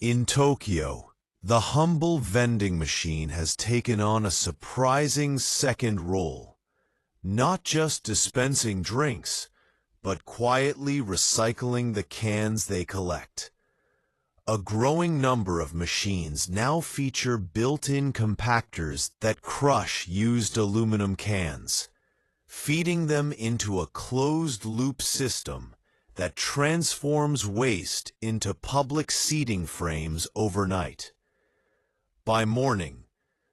In Tokyo, the humble vending machine has taken on a surprising second role, not just dispensing drinks, but quietly recycling the cans they collect. A growing number of machines now feature built-in compactors that crush used aluminum cans, feeding them into a closed-loop system that transforms waste into public seating frames overnight. By morning,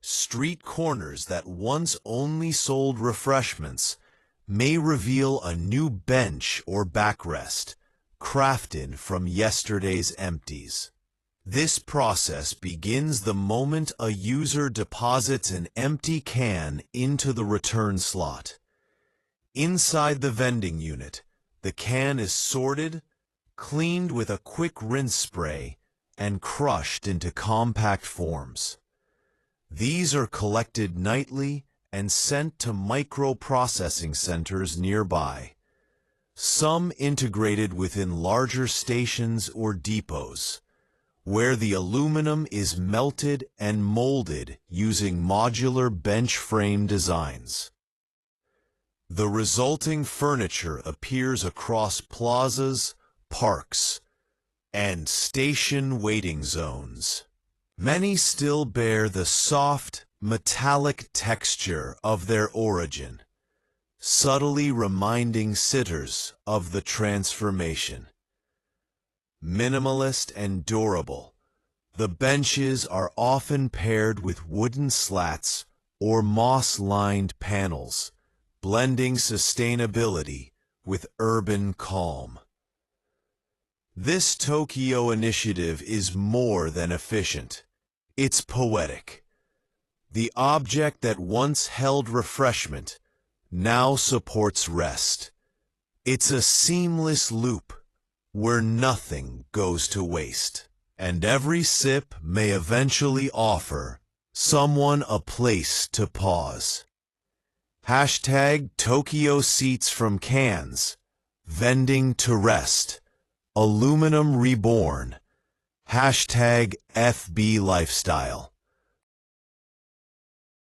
street corners that once only sold refreshments may reveal a new bench or backrest, crafted from yesterday's empties. This process begins the moment a user deposits an empty can into the return slot. Inside the vending unit, the can is sorted, cleaned with a quick rinse spray, and crushed into compact forms. These are collected nightly and sent to microprocessing centers nearby, some integrated within larger stations or depots, where the aluminum is melted and molded using modular bench frame designs. The resulting furniture appears across plazas, parks, and station waiting zones. Many still bear the soft, metallic texture of their origin, subtly reminding sitters of the transformation. Minimalist and durable, the benches are often paired with wooden slats or moss-lined panels, blending sustainability with urban calm. This Tokyo initiative is more than efficient. It's poetic. The object that once held refreshment now supports rest. It's a seamless loop where nothing goes to waste, and every sip may eventually offer someone a place to pause. Hashtag Tokyo Seats from Cans, Vending to Rest, Aluminum Reborn, Hashtag FB Lifestyle.